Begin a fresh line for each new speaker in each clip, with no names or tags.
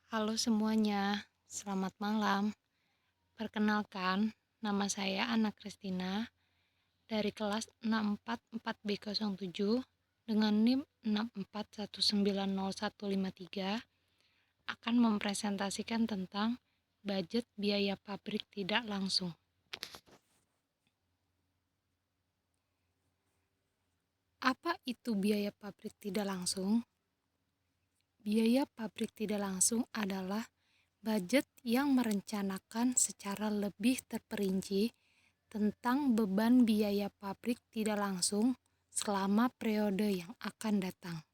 Halo semuanya, selamat malam. Perkenalkan, nama saya Ana Kristina dari kelas 644B07 dengan NIM 641905153 akan mempresentasikan tentang budget biaya pabrik tidak langsung. Apa itu biaya pabrik tidak langsung? Biaya pabrik tidak langsung adalah budget yang merencanakan secara lebih terperinci tentang beban biaya pabrik tidak langsung selama periode yang akan datang.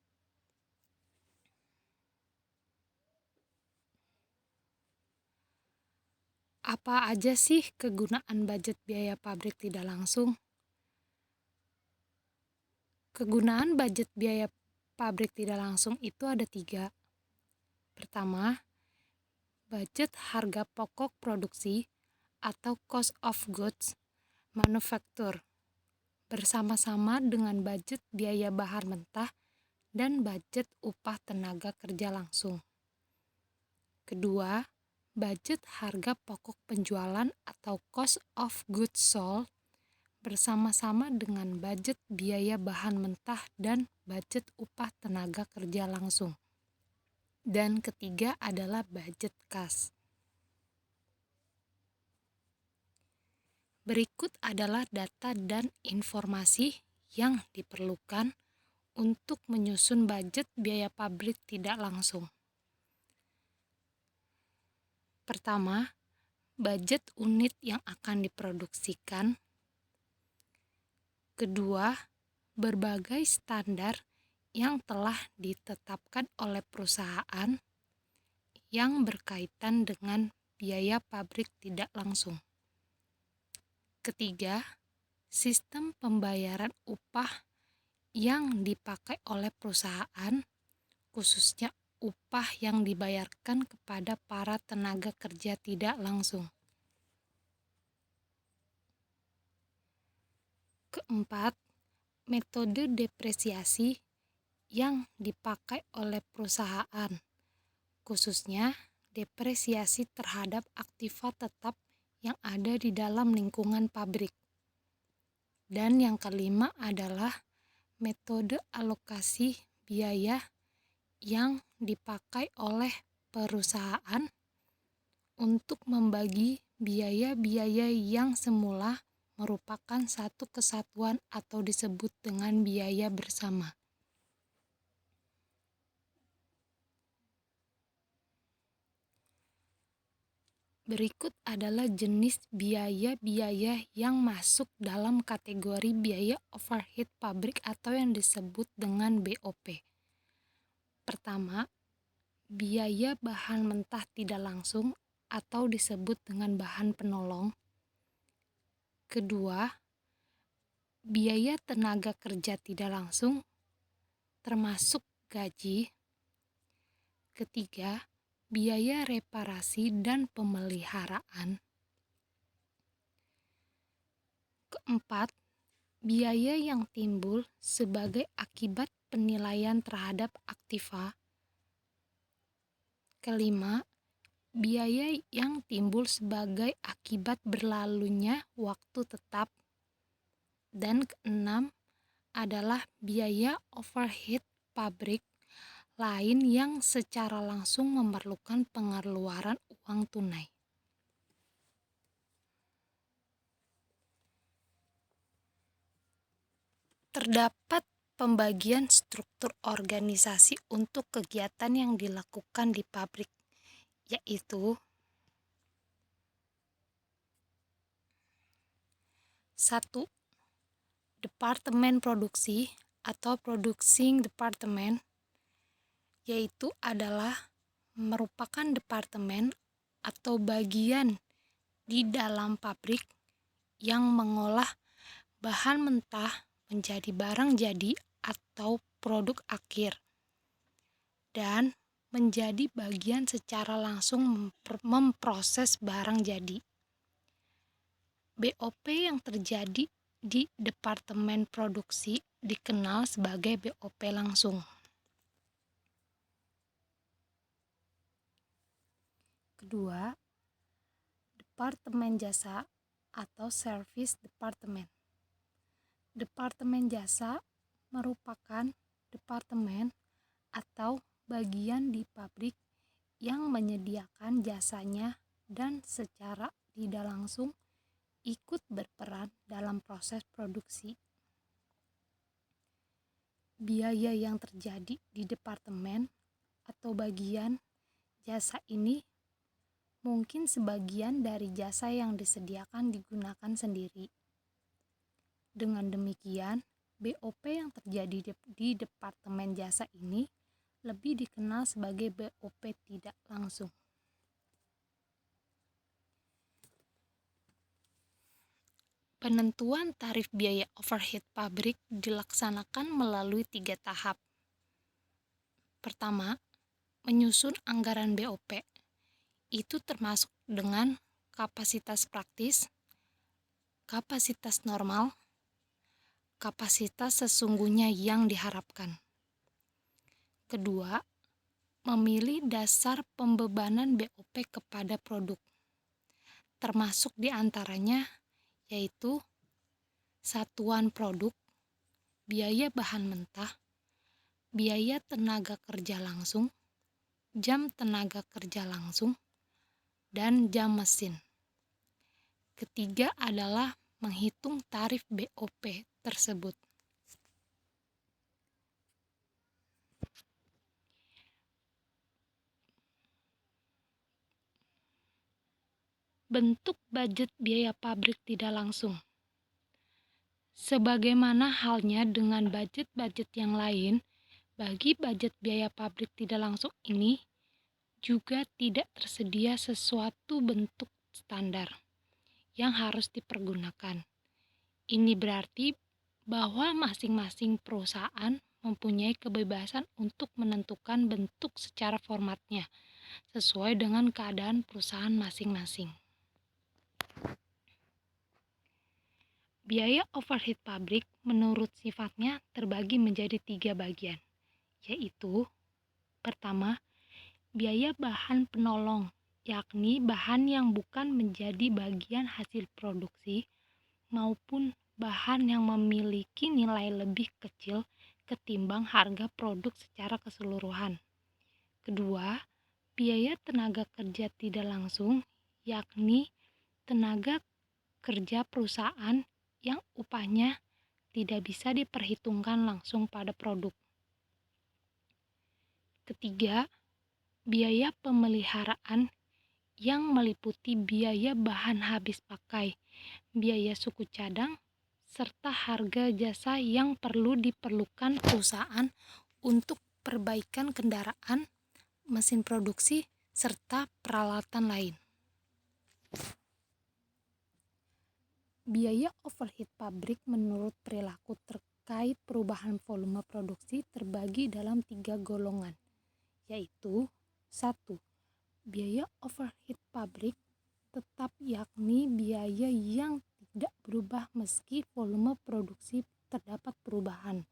Apa aja sih kegunaan budget biaya pabrik tidak langsung? Kegunaan budget biaya pabrik tidak langsung itu ada 3. Pertama, budget harga pokok produksi atau cost of goods manufacture bersama-sama dengan budget biaya bahan mentah dan budget upah tenaga kerja langsung. Kedua, budget harga pokok penjualan atau cost of goods sold bersama-sama dengan budget biaya bahan mentah dan budget upah tenaga kerja langsung. Dan ketiga adalah budget kas. Berikut adalah data dan informasi yang diperlukan untuk menyusun budget biaya pabrik tidak langsung. Pertama, budget unit yang akan diproduksikan. Kedua, berbagai standar yang telah ditetapkan oleh perusahaan yang berkaitan dengan biaya pabrik tidak langsung. Ketiga, sistem pembayaran upah yang dipakai oleh perusahaan, khususnya upah yang dibayarkan kepada para tenaga kerja tidak langsung. Keempat, metode depresiasi yang dipakai oleh perusahaan, khususnya depresiasi terhadap aktiva tetap yang ada di dalam lingkungan pabrik. Dan yang kelima adalah metode alokasi biaya yang dipakai oleh perusahaan untuk membagi biaya-biaya yang semula merupakan satu kesatuan atau disebut dengan biaya bersama. Berikut adalah jenis biaya-biaya yang masuk dalam kategori biaya overhead pabrik atau yang disebut dengan BOP. Pertama, biaya bahan mentah tidak langsung atau disebut dengan bahan penolong. Kedua, biaya tenaga kerja tidak langsung termasuk gaji. Ketiga, biaya reparasi dan pemeliharaan. Keempat, biaya yang timbul sebagai akibat penilaian terhadap aktiva. Kelima, biaya yang timbul sebagai akibat berlalunya waktu tetap. Dan keenam adalah biaya overhead pabrik lain yang secara langsung memerlukan pengeluaran uang tunai. Terdapat pembagian struktur organisasi untuk kegiatan yang dilakukan di pabrik, yaitu 1. Departemen produksi atau producing department, yaitu adalah merupakan departemen atau bagian di dalam pabrik yang mengolah bahan mentah menjadi barang jadi atau produk akhir dan menjadi bagian secara langsung memproses barang jadi. BOP yang terjadi di departemen produksi dikenal sebagai BOP langsung. Kedua, Departemen Jasa atau Service Department. Departemen jasa merupakan departemen atau bagian di pabrik yang menyediakan jasanya dan secara tidak langsung ikut berperan dalam proses produksi. Biaya yang terjadi di departemen atau bagian jasa ini mungkin sebagian dari jasa yang disediakan digunakan sendiri. Dengan demikian, BOP yang terjadi di departemen jasa ini lebih dikenal sebagai BOP tidak langsung. Penentuan tarif biaya overhead pabrik dilaksanakan melalui 3 tahap. Pertama, menyusun anggaran BOP. Itu termasuk dengan kapasitas praktis, kapasitas normal, kapasitas sesungguhnya yang diharapkan. Kedua, memilih dasar pembebanan BOP kepada produk, termasuk diantaranya yaitu satuan produk, biaya bahan mentah, biaya tenaga kerja langsung, jam tenaga kerja langsung, dan jam mesin. Ketiga adalah menghitung tarif BOP tersebut. Bentuk budget biaya pabrik tidak langsung. Sebagaimana halnya dengan budget-budget yang lain, bagi budget biaya pabrik tidak langsung ini juga tidak tersedia sesuatu bentuk standar yang harus dipergunakan. Ini berarti bahwa masing-masing perusahaan mempunyai kebebasan untuk menentukan bentuk secara formatnya sesuai dengan keadaan perusahaan masing-masing. Biaya overhead pabrik menurut sifatnya terbagi menjadi 3 bagian, yaitu pertama, biaya bahan penolong, yakni bahan yang bukan menjadi bagian hasil produksi maupun bahan yang memiliki nilai lebih kecil ketimbang harga produk secara keseluruhan. Kedua, biaya tenaga kerja tidak langsung, yakni tenaga kerja perusahaan yang upahnya tidak bisa diperhitungkan langsung pada produk. Ketiga, biaya pemeliharaan yang meliputi biaya bahan habis pakai, biaya suku cadang, serta harga jasa yang diperlukan perusahaan untuk perbaikan kendaraan, mesin produksi, serta peralatan lain. Biaya overhead pabrik menurut perilaku terkait perubahan volume produksi terbagi dalam 3 golongan, yaitu 1. Biaya overhead pabrik tetap, yakni biaya yang tidak berubah meski volume produksi terdapat perubahan.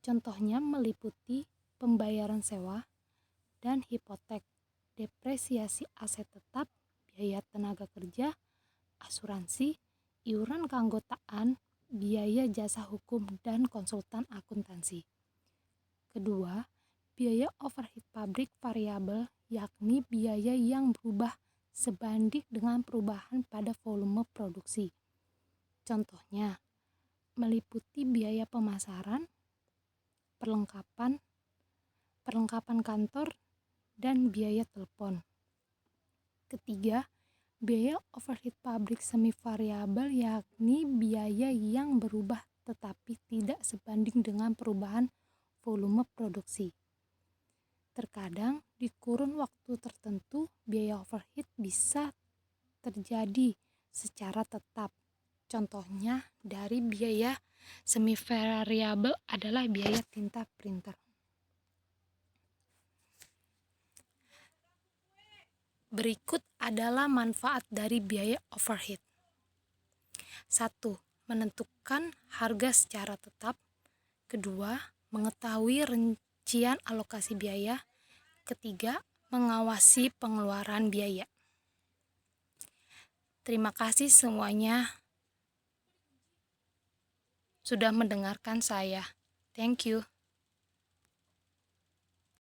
Contohnya meliputi pembayaran sewa dan hipotek, depresiasi aset tetap, biaya tenaga kerja, asuransi, iuran keanggotaan, biaya jasa hukum dan konsultan akuntansi. Kedua, biaya overhead pabrik variabel, yakni biaya yang berubah sebanding dengan perubahan pada volume produksi. Contohnya, meliputi biaya pemasaran, perlengkapan kantor, dan biaya telepon. Ketiga, biaya overhead pabrik semi variabel, yakni biaya yang berubah tetapi tidak sebanding dengan perubahan volume produksi. Terkadang di kurun waktu tertentu biaya overhead bisa terjadi secara tetap. Contohnya dari biaya semi variabel adalah biaya tinta printer. Berikut adalah manfaat dari biaya overhead. 1. Menentukan harga secara tetap. Kedua, mengetahui rincian alokasi biaya. Ketiga, mengawasi pengeluaran biaya. Terima kasih semuanya sudah mendengarkan saya. Thank you.